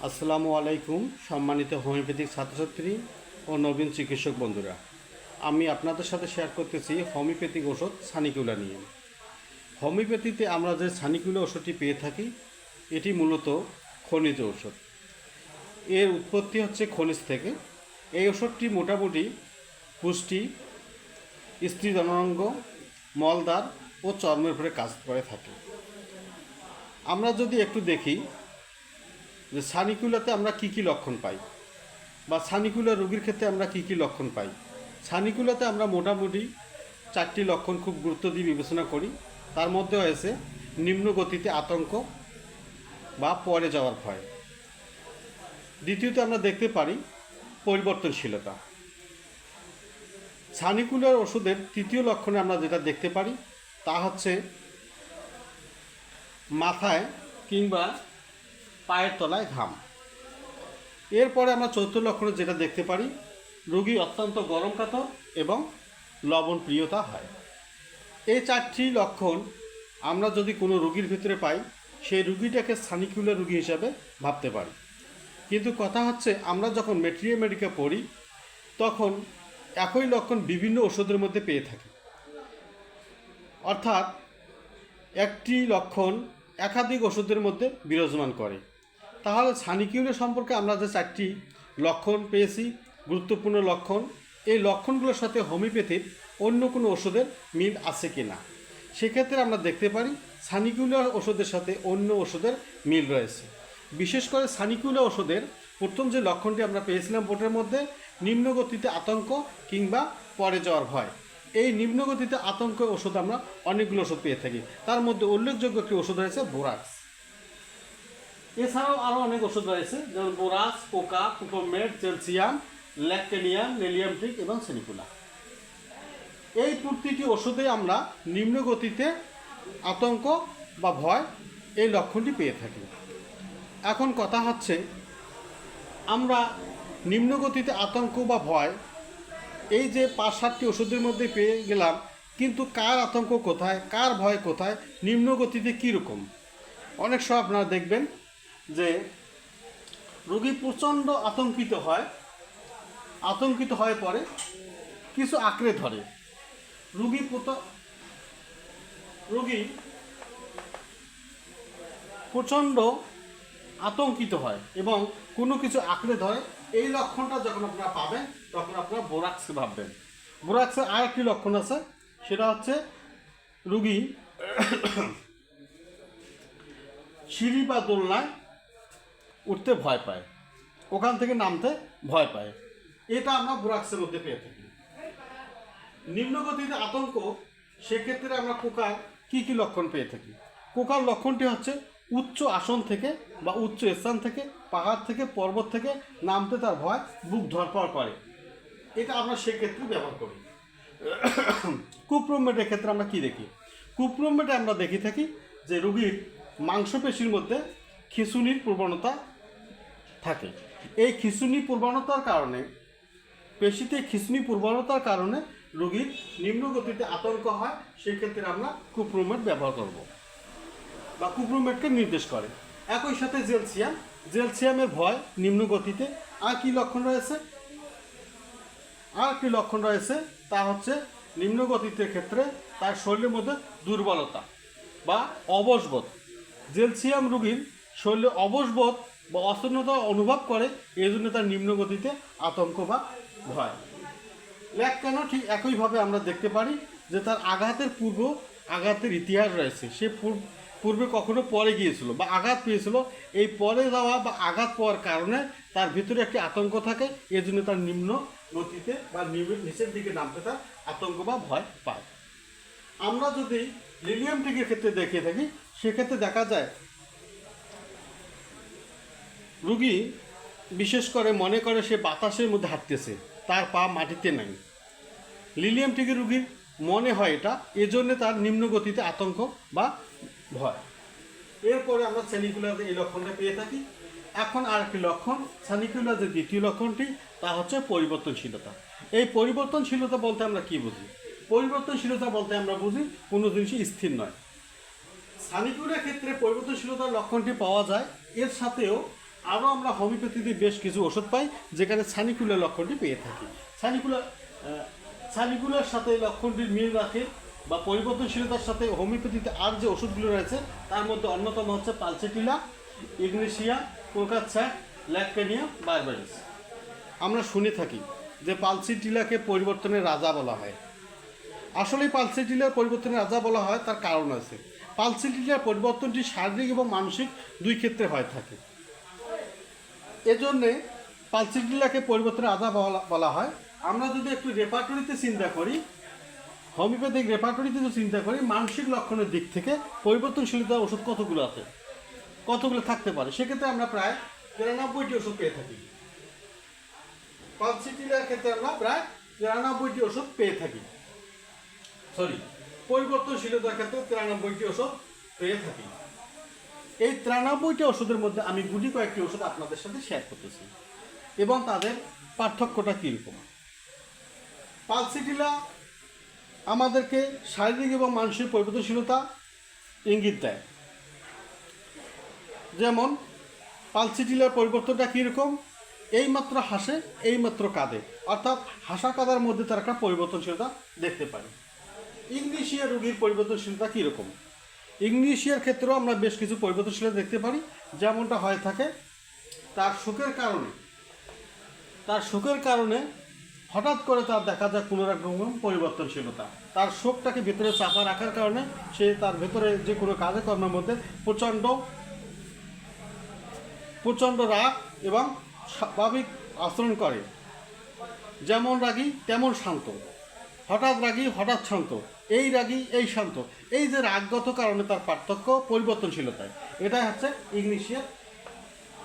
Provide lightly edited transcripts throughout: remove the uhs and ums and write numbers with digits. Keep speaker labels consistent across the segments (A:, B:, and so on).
A: আসসালামু আলাইকুম সম্মানিত হোমিওপ্যাথিক ছাত্রছাত্রী ও নবীন চিকিৎসক বন্ধুরা। আমি আপনাদের সাথে শেয়ার করতেছি হোমিওপ্যাথিক ওষুধ সানিকুলা নিয়ে। হোমিওপ্যাথিতে আমরা যে সানিকুলা ওষুধটি পেয়ে থাকি এটি মূলত খনিজ ওষুধ। এর উৎপত্তি হচ্ছে খনিজ থেকে। এই ওষুধটি মোটামুটি পুষ্টি, স্ত্রী জননাঙ্গ, মলদ্বার ও চর্মের উপরে কাজ করে থাকে। আমরা যদি একটু দেখি যে সানিকুলাতে আমরা কী কী লক্ষণ পাই বা সানিকুলা রোগীর ক্ষেত্রে আমরা কী কী লক্ষণ পাই। সানিকুলাতে আমরা মোটামুটি 4টি লক্ষণ খুব গুরুত্ব দিয়ে বিবেচনা করি। তার মধ্যে হয়েছে নিম্ন গতিতে আতঙ্ক বা পরে যাওয়ার ভয়। দ্বিতীয়ত আমরা দেখতে পারি পরিবর্তনশীলতা। সানিকুলার ওষুধের তৃতীয় লক্ষণে আমরা যেটা দেখতে পারি তা হচ্ছে মাথায় কিংবা পায়ের তলায় ঘাম। এরপরে আমরা চতুর্থ লক্ষণে যেটা দেখতে পারি রোগী অত্যন্ত গরম কাতর এবং লবণ প্রিয়তা হয়। এই 4টি লক্ষণ আমরা যদি কোনো রোগীর ভিতরে পাই সেই রোগীটাকে সানিকুলার রোগী হিসাবে ভাবতে পারি। কিন্তু কথা হচ্ছে আমরা যখন মেডিকা পড়ি তখন একই লক্ষণ বিভিন্ন ওষুধের মধ্যে পেয়ে থাকি। অর্থাৎ একটি লক্ষণ একাধিক ওষুধের মধ্যে বিরাজমান করে। তাহলে সানিকুলা সম্পর্কে আমরা যে 4টি লক্ষণ পেয়েছি গুরুত্বপূর্ণ লক্ষণ, এই লক্ষণগুলোর সাথে হোমিওপ্যাথির অন্য কোনো ওষুধের মিল আছে কি না সেক্ষেত্রে আমরা দেখতে পারি সানিকুলার ওষুধের সাথে অন্য ওষুধের মিল রয়েছে। বিশেষ করে সানিকুলা ওষুধের প্রথম যে লক্ষণটি আমরা পেয়েছিলাম বোর্ডের মধ্যে নিম্ন গতিতে আতঙ্ক কিংবা পরে যাওয়ার ভয়। এই নিম্ন গতিতে আতঙ্ক ওষুধ আমরা অনেকগুলো ওষুধ পেয়ে থাকি। তার মধ্যে উল্লেখযোগ্য একটি ওষুধ রয়েছে বোরাক্স। এছাড়াও আরও অনেক ওষুধ রয়েছে যেমন বোরাস, কোকা, কুপোমেট, চেলসিয়াম, ল্যাকটেনিয়াম, নেলিয়ামট্রিক এবং সেনিকুলা। এই প্রতিটি ওষুধে আমরা নিম্ন গতিতে আতঙ্ক বা ভয় এই লক্ষণটি পেয়ে থাকি। এখন কথা হচ্ছে আমরা নিম্ন গতিতে আতঙ্ক বা ভয় এই যে 5-7টি ওষুধের মধ্যে পেয়ে গেলাম, কিন্তু কার আতঙ্ক কোথায়, কার ভয় কোথায়, নিম্ন গতিতে কীরকম। অনেক সময় আপনারা দেখবেন যে রোগী প্রচণ্ড আতঙ্কিত হয়ে পড়ে, কিছু আঁকড়ে ধরে। রোগী প্রচণ্ড আতঙ্কিত হয় এবং কোনো কিছু আঁকড়ে ধরে। এই লক্ষণটা যখন আপনারা পাবেন তখন আপনারা বোরাক্স ভাববেন। বোরাক্সের আর একটি লক্ষণ আছে, সেটা হচ্ছে রোগী সিঁড়ি বা দোলনায় উঠতে ভয় পায়, ওখান থেকে নামতে ভয় পায়। এটা আমরা বোরাক্সের মধ্যে পেয়ে থাকি। নিম্নগতিতে আতঙ্ক, সেক্ষেত্রে আমরা কোকার কী কী লক্ষণ পেয়ে থাকি। কোকার লক্ষণটি হচ্ছে উচ্চ আসন থেকে বা উচ্চ স্থান থেকে, পাহাড় থেকে, পর্বত থেকে নামতে তার ভয়, বুক ধরপড় করে। এটা আমরা সেক্ষেত্রে ব্যবহার করি। কুপ্রোমেটের ক্ষেত্রে আমরা কি দেখি? কুপ্রোমেটে আমরা দেখি থাকি যে রোগীর মাংসপেশির মধ্যে খিঁচুনির প্রবণতা থাকে। এই খিঁচুনি প্রবণতার কারণে, পেশিতে খিঁচুনি প্রবণতার কারণে রোগীর নিম্ন গতিতে আতঙ্ক হয়। সেক্ষেত্রে আমরা কুপ্রোমেট ব্যবহার করব বা কুপ্রোমেটকে নির্দেশ করে। একই সাথে জেলসিয়ামের ভয় নিম্ন গতিতে। আর কি লক্ষণ রয়েছে? তা হচ্ছে নিম্ন গতিতে ক্ষেত্রে তার শরীরের মধ্যে দুর্বলতা বা অবসবোধ। জেলসিয়াম রোগীর শরীরে অবসবোধ বা অসন্নতা অনুভব করে, এই জন্য তার নিম্ন গতিতে আতঙ্ক বা ভয়। কেন ঠিক একইভাবে আমরা দেখতে পারি যে তার আঘাতের ইতিহাস রয়েছে। সে পূর্বে কখনো পরে গিয়েছিল বা আঘাত পেয়েছিল। এই পরে যাওয়া বা আঘাত পাওয়ার কারণে তার ভিতরে একটি আতঙ্ক থাকে, এই জন্য তার নিম্ন গতিতে বা নিচের দিকে নামতে তার আতঙ্ক বা ভয় পায়। আমরা যদি লিলিয়ামট্রিকের ক্ষেত্রে দেখে থাকি সেক্ষেত্রে দেখা যায় রোগী বিশেষ করে মনে করে সে বাতাসের মধ্যে হাঁটতেছে, তার পা মাটিতে নাই। লিলিয়ামট্রিকের রোগীর মনে হয় এটা, এজন্য তার নিম্ন গতিতে আতঙ্ক বা ভয়। এরপরে আমরা সানিকুলার এই লক্ষণটা পেয়ে থাকি। এখন আর একটি লক্ষণ, সানিকুলার যে দ্বিতীয় লক্ষণটি তা হচ্ছে পরিবর্তনশীলতা। এই পরিবর্তনশীলতা বলতে আমরা কি বুঝি? পরিবর্তনশীলতা বলতে আমরা বুঝি কোনো জিনিসই স্থির নয়। সানিকুলার ক্ষেত্রে পরিবর্তনশীলতার লক্ষণটি পাওয়া যায়। এর সাথেও আরও আমরা হোমিওপ্যাথিতে বেশ কিছু ওষুধ পাই যেখানে সানিকুলার লক্ষণটি পেয়ে থাকি। সানিকুলার সাথে এই লক্ষণটির মিল রাখে বা পরিবর্তনশীলতার সাথে হোমিওপ্যাথিতে আর যে ওষুধগুলো রয়েছে তার মধ্যে অন্যতম হচ্ছে পালসেটিলা, ইগনেশিয়া, কোকাচ্ছাক, ল্যাক্যানিয়া, বারবারিস। আমরা শুনে থাকি যে পালসেটিলাকে পরিবর্তনের রাজা বলা হয়। আসলে পালসেটিলার পরিবর্তনের রাজা বলা হয় তার কারণ আছে। পালসেটিলার পরিবর্তনটি শারীরিক এবং মানসিক দুই ক্ষেত্রে হয়ে থাকে। এজন্যে পালসেটিলাকে পরিবর্তনের রাজা বলা হয়। আমরা যদি একটু রেপার্টরিতে চিন্তা করি, হোমিওপ্যাথিক রেপার্টরিতে যদি চিন্তা করি, মানসিক লক্ষণের দিক থেকে পরিবর্তনশীলতার ওষুধ কতগুলো থাকতে পারে, সেক্ষেত্রে আমরা প্রায় 93টি ওষুধ পেয়ে থাকি। পালসেটিলার ক্ষেত্রে আমরা প্রায় 93টি ওষুধ পেয়ে থাকি। পরিবর্তনশীলতার ক্ষেত্রে 93টি ওষুধ পেয়ে থাকি। এই 93টি ওষুধের মধ্যে আমি গুটি কয়েকটি ওষুধ আপনাদের সাথে শেয়ার করতেছি এবং তাদের পার্থক্যটা কীরকম। পালসেটিলা আমাদেরকে শারীরিক এবং মানসিক পরিবর্তনশীলতা ইঙ্গিত দেয়। যেমন পালসেটিলার পরিবর্তনটা কীরকম, এইমাত্র হাসে, এইমাত্র কাঁদে, অর্থাৎ হাসা কাঁদার মধ্যে তার একটা পরিবর্তনশীলতা দেখতে পারি। ইগনেশিয়া রোগীর পরিবর্তনশীলতা কীরকম, ইগনেশিয়ার ক্ষেত্রেও আমরা বেশ কিছু পরিবর্তনশীলতা দেখতে পারি। যেমনটা হয়ে থাকে তার শোকের কারণে হঠাৎ করে তার দেখা যায় কোনো রকম পরিবর্তনশীলতা, তার শোকটাকে ভেতরে চাপা রাখার কারণে সে তার ভেতরে যে কোনো কাজে কর্মের মধ্যে প্রচণ্ড রাগ এবং স্বাভাবিক আচরণ করে। যেমন রাগী তেমন শান্ত, হঠাৎ রাগী হঠাৎ শান্ত, এই রাগী এই শান্ত। এই যে রাগগত কারণে তার পার্থক্য পরিবর্তনশীলতায়, এটাই হচ্ছে ইগনেশিয়ার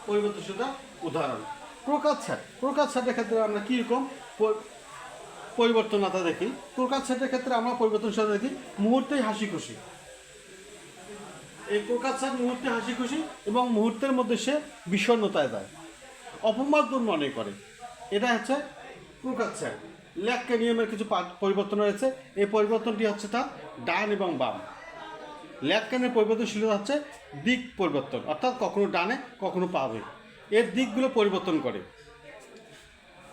A: পরিবর্তনশীলতার উদাহরণ। প্রকাচ্ছাটের ক্ষেত্রে আমরা কীরকম পরিবর্তনতা দেখি। প্রকাচ্ছাটের ক্ষেত্রে আমরা পরিবর্তনশীলতা দেখি মুহূর্তেই হাসি খুশি। এই প্রকাচ্ছাট মুহূর্তে হাসি খুশি এবং মুহূর্তের মধ্যে সে বিষণ্ণতায় যায়, অপমার্জন মনে করে। এটা হচ্ছে প্রকাচ্ছাট। ল্যাক্যানিয়ামের কিছু পরিবর্তন রয়েছে। এই পরিবর্তনটি হচ্ছে তার ডান এবং বাম। ল্যাক্যানের পরিবর্তনশীলতা হচ্ছে দিক পরিবর্তন, অর্থাৎ কখনো ডানে কখনো বামে এর দিকগুলো পরিবর্তন করে।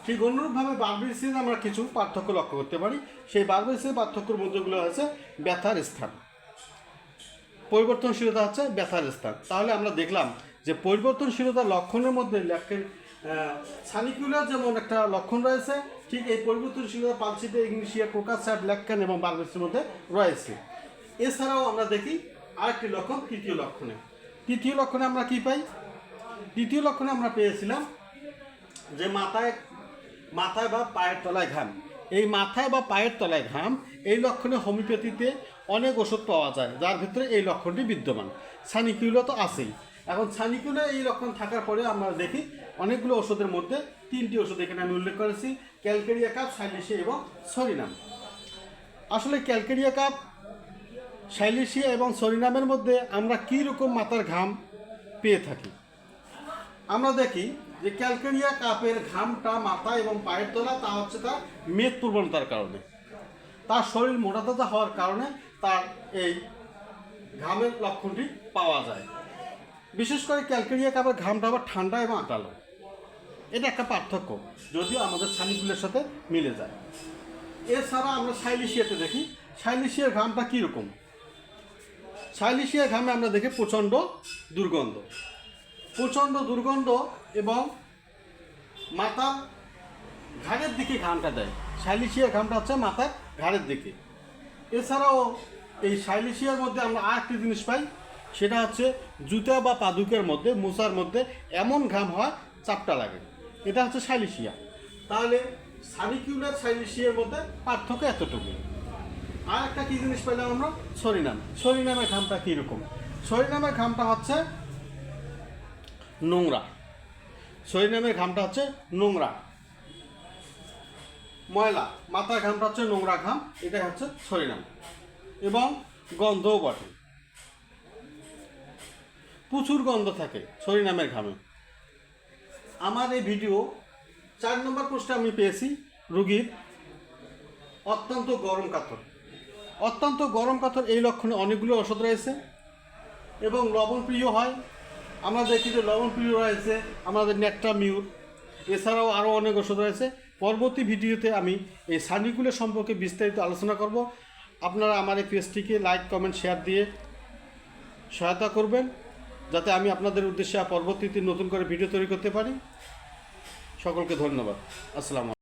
A: ঠিক অনুরূপভাবে বারবেরিসে আমরা কিছু পার্থক্য লক্ষ্য করতে পারি। সেই বারবেরিসের পার্থক্যের মধ্যেগুলো হচ্ছে ব্যথার স্থান, পরিবর্তনশীলতা হচ্ছে ব্যথার স্থান। তাহলে আমরা দেখলাম যে পরিবর্তনশীলতার লক্ষণের মধ্যে সানিকুলার যেমন একটা লক্ষণ রয়েছে, ঠিক এই পরিবর্তনশীলতা পালসেটিলা, ইগনেশিয়া, কোকাচ্ছাট, ল্যাক্যান এবং বারবেরিসের মধ্যে রয়েছে। এছাড়াও আমরা দেখি আরেকটি লক্ষণ, তৃতীয় লক্ষণে আমরা কি পাই। তৃতীয় লক্ষণে আমরা পেয়েছিলাম যে মাথায় বা পায়ের তলায় ঘাম। এই মাথায় বা পায়ের তলায় ঘাম, এই লক্ষণে হোমিওপ্যাথিতে অনেক ওষুধ পাওয়া যায় যার ভিতরে এই লক্ষণটি বিদ্যমান। সানিকুলা তো আছেই। এখন সানিকুলা এই লক্ষণ থাকার পরে আমরা দেখি অনেকগুলো ওষুধের মধ্যে 3টি ওষুধ এখানে আমি উল্লেখ করেছি, ক্যালকেরিয়া কাপ, সাইলেশিয়া এবং সরিনাম। আসলে ক্যালকেরিয়া কাপ, সাইলেশিয়া এবং সরিনামের মধ্যে আমরা কী রকম মাথার ঘাম পেয়ে থাকি। আমরা দেখি যে ক্যালকেরিয়া কাপের ঘামটা মাথা এবং পায়ের তলা, তা হচ্ছে তার মেদ প্রবণতার কারণে, তার শরীর মোটাতাজা হওয়ার কারণে তার এই ঘামের লক্ষণটি পাওয়া যায়। বিশেষ করে ক্যালকেরিয়া কাপের ঘামটা আবার ঠান্ডা এবং আটালো। এটা একটা পার্থক্য, যদিও আমাদের সানিকুলার সাথে মিলে যায়। এছাড়া আমরা সাইলেশিয়াতে দেখি, সাইলেশিয়ার ঘামটা কীরকম। সাইলেশিয়ার ঘামে আমরা দেখি প্রচণ্ড দুর্গন্ধ এবং মাথার ঘাড়ের দিকে ঘামটা দেয়। সাইলেশিয়ার ঘামটা হচ্ছে মাথার ঘাড়ের দিকে। এছাড়াও এই সাইলেশিয়ার মধ্যে আমরা আরেকটি জিনিস পাই, সেটা হচ্ছে জুতা বা পাদুকের মধ্যে, মোচার মধ্যে এমন ঘাম হয় চাপটা লাগে। এটা হচ্ছে সাইলেশিয়া। তাহলে সানিকুলার সাইলেশিয়ার মধ্যে পার্থক্য এতটুকু। আর একটা কী জিনিস পেলাম আমরা, সরিনামের ঘামটা কীরকম। সরিনামের ঘামটা হচ্ছে নোংরা, ময়লা। মাথার ঘামটা হচ্ছে নোংরা ঘাম, এটাই হচ্ছে সরিনাম। এবং গন্ধও বটে, প্রচুর গন্ধ থাকে সরিনামের ঘামে। আমার এই ভিডিও 4 নম্বর পোস্টে আমি পেয়েছি রোগীর অত্যন্ত গরম কাতর। এই লক্ষণে অনেকগুলো ওষুধ রয়েছে এবং লবণপ্রিয় হয়, আমরা দেখি যে লবণপ্রিয় রয়েছে, আমাদের নেক্টামিউর, এছাড়াও আরও অনেক ওষুধ রয়েছে। পরবর্তী ভিডিওতে আমি এই সানিকুলের সম্পর্কে বিস্তারিত আলোচনা করব। আপনারা আমার এই পেজটিকে লাইক, কমেন্ট, শেয়ার দিয়ে সহায়তা করবেন, যাতে আমি আপনাদের উদ্দেশ্যে পরবর্তীতে নতুন করে ভিডিও তৈরি করতে পারি। সকলকে ধন্যবাদ। আসসালামু আলাইকুম।